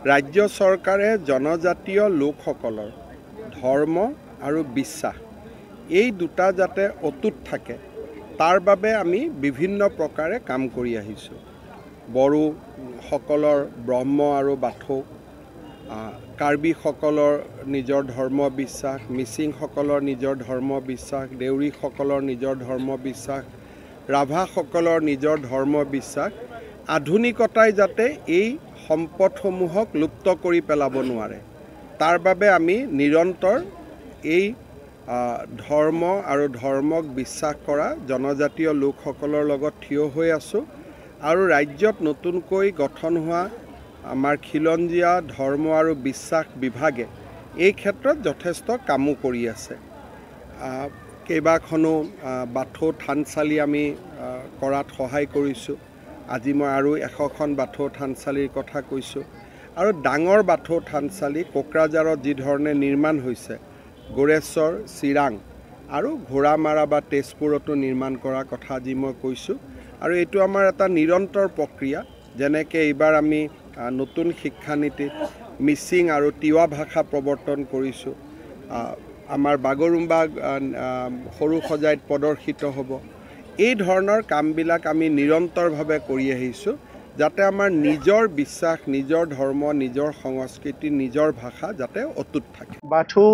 ৰাজ্য চৰকাৰে জনজাতীয় লোকসকলৰ ধৰ্ম আৰু বিশ্বাস এই দুটা যাতে অটুট থাকে তাৰ বাবে আমি বিভিন্ন প্ৰকাৰে কাম কৰি আহিছোঁ। বড়োসকলৰ ব্ৰহ্ম আৰু বাথৌ, কাৰ্বিসকলৰ নিজৰ ধৰ্ম বিশ্বাস, মিচিংসকলৰ নিজৰ ধৰ্ম বিশ্বাস, দেউৰীসকলৰ নিজৰ ধৰ্ম বিশ্বাস, ৰাভাসকলৰ নিজৰ ধৰ্ম বিশ্বাস, আধুনিকতাই যাতে এই সম্পদসমূহক লুপ্ত কৰি পেলাব নোৱাৰে তাৰ বাবে আমি নিৰন্তৰ এই ধৰ্ম আৰু ধৰ্মক বিশ্বাস কৰা জনজাতীয় লোকসকলৰ লগত থিয় হৈ আছোঁ। আৰু ৰাজ্যত নতুনকৈ গঠন হোৱা আমাৰ খিলঞ্জীয়া ধৰ্ম আৰু বিশ্বাস বিভাগে এই ক্ষেত্ৰত যথেষ্ট কামো কৰি আছে। কেইবাখনো বাথৌ থানচালি আমি কৰাত সহায় কৰিছোঁ। আজি মই আৰু 100খন বাথৌ থানচালিৰ কথা কৈছোঁ। আৰু ডাঙৰ বাথৌ থানচালি কোকৰাঝাৰত যি ধৰণে নিৰ্মাণ হৈছে, গোৰেশ্বৰ, চিৰাং আৰু ঘোঁৰামাৰা বা তেজপুৰতো নিৰ্মাণ কৰাৰ কথা আজি মই কৈছোঁ। আৰু এইটো আমাৰ এটা নিৰন্তৰ প্ৰক্ৰিয়া। যেনেকৈ এইবাৰ আমি নতুন শিক্ষানীতিত মিচিং আৰু তিৱা ভাষা প্ৰৱৰ্তন কৰিছোঁ। আমাৰ বাগৰুম্বা সৰু সজাইত প্ৰদৰ্শিত হ'ব। এই ধৰণৰ কামবিলাক আমি নিৰন্তৰভাৱে কৰি আহিছোঁ যাতে আমাৰ নিজৰ বিশ্বাস, নিজৰ ধৰ্ম, নিজৰ সংস্কৃতি, নিজৰ ভাষা যাতে অটুট থাকে। বাথৌ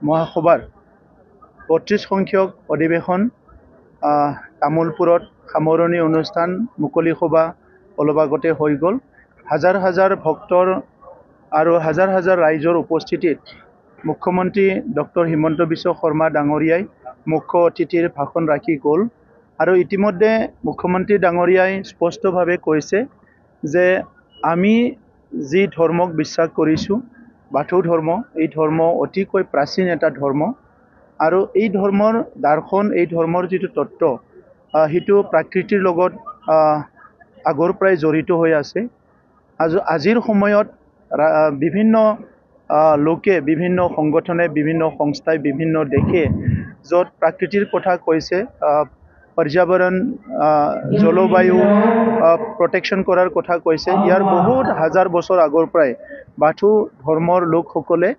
মহাসভাৰ 32 সংখ্যক অধিৱেশন তামোলপুৰত সামৰণি অনুষ্ঠান মুকলি সভা অলপ আগতে হৈ গ'ল। হাজাৰ হাজাৰ ভক্তৰ আৰু হাজাৰ হাজাৰ ৰাইজৰ উপস্থিতিত মুখ্যমন্ত্ৰী ডক্টৰ হিমন্ত বিশ্ব শৰ্মা ডাঙৰীয়াই মুখ্য অতিথিৰ ভাষণ ৰাখি গ'ল। আৰু ইতিমধ্যে মুখ্যমন্ত্ৰী ডাঙৰীয়াই স্পষ্টভাৱে কৈছে যে আমি যি ধৰ্মক বিশ্বাস কৰিছোঁ, বাথৌ ধৰ্ম, এই ধৰ্ম অতিকৈ প্ৰাচীন এটা ধৰ্ম। আৰু এই ধৰ্মৰ দৰ্শন, এই ধৰ্মৰ যিটো তত্ত্ব, সেইটো প্ৰকৃতিৰ লগত আগৰ পৰাই জড়িত হৈ আছে। আজিৰ সময়ত বিভিন্ন লোকে, বিভিন্ন সংগঠনে, বিভিন্ন সংস্থাই, বিভিন্ন দেশে য'ত প্ৰকৃতিৰ কথা কৈছে, পৰ্যাবৰণ, জলবায়ু প্ৰটেকশ্যন কৰাৰ কথা কৈছে, ইয়াৰ বহুত হাজাৰ বছৰ আগৰ পৰাই বাথৌ ধৰ্মৰ লোকসকলে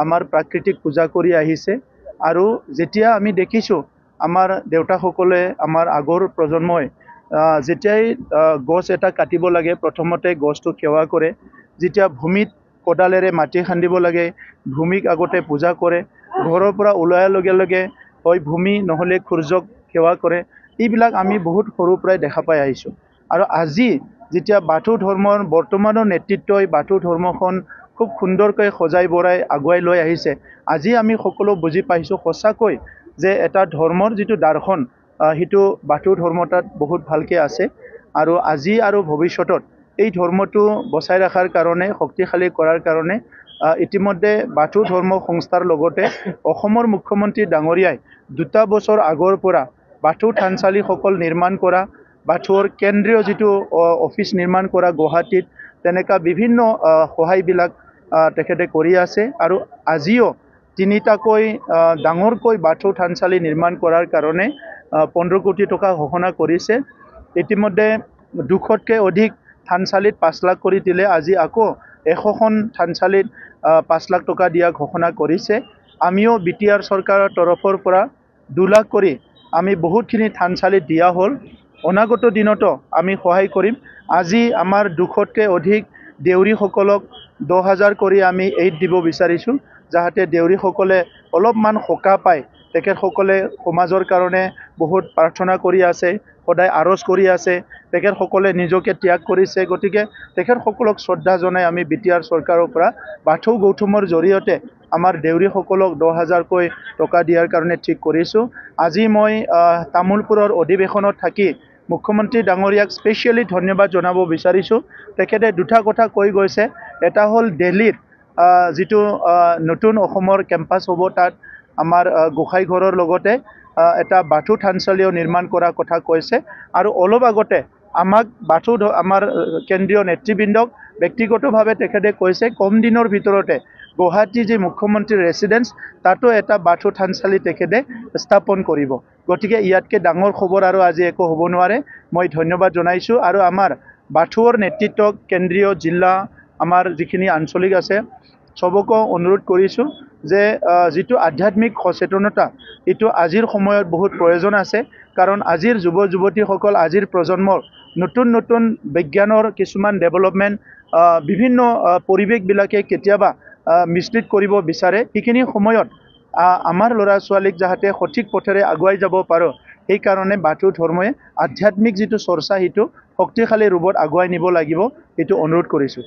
আমাৰ প্ৰাকৃতিক পূজা কৰি আহিছে। আৰু যেতিয়া আমি দেখিছোঁ আমাৰ দেউতাসকলে, আমাৰ আগৰ প্ৰজন্মই যেতিয়াই গছ এটা কাটিব লাগে প্ৰথমতে গছটো সেৱা কৰে। যেতিয়া ভূমিত কোদালেৰে মাটি খান্দিব লাগে ভূমিক আগতে পূজা কৰে। ঘৰৰ পৰা ওলোৱাৰ লগে লগে হয় ভূমি নহ'লে সূৰ্যক সেৱা কৰে। এইবিলাক আমি বহুত সৰুৰ পৰাই দেখা পাই আহিছোঁ। আৰু আজি যেতিয়া বাথৌ ধৰ্মৰ বৰ্তমানৰ নেতৃত্বই বাথৌ ধৰ্মখন খুব সুন্দৰকৈ সজাই বৰাই আগুৱাই লৈ আহিছে, আজি আমি সকলো বুজি পাইছোঁ সঁচাকৈ যে এটা ধৰ্মৰ যিটো দৰ্শন সেইটো বাথৌ ধৰ্ম তাত বহুত ভালকৈ আছে। আৰু আজি আৰু ভৱিষ্যতত এই ধৰ্মটো বচাই ৰখাৰ কাৰণে, শক্তিশালী কৰাৰ কাৰণে ইতিমধ্যে বাথৌ ধৰ্ম সংস্থাৰ লগতে অসমৰ মুখ্যমন্ত্ৰী ডাঙৰীয়াই 2 বছৰ আগৰ পৰা বাথৌ থানচালিসকল নিৰ্মাণ কৰা, বাথৌৰ কেন্দ্ৰীয় যিটো অফিচ নিৰ্মাণ কৰা গুৱাহাটীত, তেনেকুৱা বিভিন্ন সহায়বিলাক তেখেতে কৰি আছে। আৰু আজিও 3টাকৈ ডাঙৰকৈ বাথৌ থানচালি নিৰ্মাণ কৰাৰ কাৰণে 15 কোটি টকা ঘোষণা কৰিছে। ইতিমধ্যে 200তকৈ অধিক থানচালিত 5 লাখ কৰি দিলে। আজি আকৌ 100খন থানচালিত 5 লাখ টকা দিয়া ঘোষণা কৰিছে। আমিও BTR চৰকাৰৰ তৰফৰ পৰা 2 লাখ কৰি আমি বহুতখিনি থানচালিত দিয়া হ'ল। অনাগত দিনতো আমি সহায় কৰিম। আজি আমাৰ 200তকৈ অধিক দেউৰীসকলক 10,000 কৰি আমি এইড দিব বিচাৰিছোঁ, যাতে দেউৰীসকলে অলপমান সকাহ পায়। তেখেতসকলে সমাজৰ কাৰণে বহুত প্ৰাৰ্থনা কৰি আছে, সদায় আৰজ কৰি আছে, তেখেতসকলে নিজকে ত্যাগ কৰিছে। গতিকে তেখেতসকলক শ্ৰদ্ধা জনাই আমি BTR চৰকাৰৰ পৰা বাথৌ গৌতমৰ জৰিয়তে আমাৰ দেউৰীসকলক 10,000কৈ টকা দিয়াৰ কাৰণে ঠিক কৰিছোঁ। আজি মই তামোলপুৰৰ অধিৱেশনত থাকি মুখ্যমন্ত্ৰী ডাঙৰীয়াক স্পেচিয়েলি ধন্যবাদ জনাব বিচাৰিছোঁ। তেখেতে 2টা কথা কৈ গৈছে। এটা হ'ল দিল্লীত যিটো নতুন অসমৰ কেম্পাছ হ'ব, তাত আমাৰ গোসাঁইঘৰৰ লগতে এটা বাথৌ থানচালিও নিৰ্মাণ কৰাৰ কথা কৈছে। আৰু অলপ আগতে আমাক আমাৰ কেন্দ্ৰীয় নেতৃবৃন্দক ব্যক্তিগতভাৱে তেখেতে কৈছে কম দিনৰ ভিতৰতে গুৱাহাটী যি মুখ্যমন্ত্ৰীৰ ৰেচিডেন্স তাতো এটা বাথৌ থানচালি তেখেতে স্থাপন কৰিব। গতিকে ইয়াতকৈ ডাঙৰ খবৰ আৰু আজি একো হ'ব নোৱাৰে। মই ধন্যবাদ জনাইছোঁ। আৰু আমাৰ বাথৌৰ নেতৃত্বক কেন্দ্ৰীয় জিলা আমাৰ যিখিনি আঞ্চলিক আছে সবকো অনুৰোধ কৰিছোঁ যে যিটো আধ্যাত্মিক সচেতনতা এইটো আজিৰ সময়ত বহুত প্ৰয়োজন আছে কাৰণ আজিৰ যুৱ যুৱতীসকল আজিৰ প্ৰজন্মৰ নতুন নতুন বিজ্ঞানৰ কিছুমান ডেভেলপমেণ্ট বিভিন্ন পৰিৱেশবিলাকে কেতিয়াবা মিছলিড কৰিব বিচাৰে সেইখিনি সময়ত আমাৰ ল'ৰা ছোৱালীক যাতে সঠিক পথেৰে আগুৱাই যাব পাৰোঁ সেইকাৰণে বাথৌ ধৰ্মই আধ্যাত্মিক যিটো চৰ্চা সেইটো শক্তিশালী ৰূপত আগুৱাই নিব লাগিব এইটো অনুৰোধ কৰিছোঁ।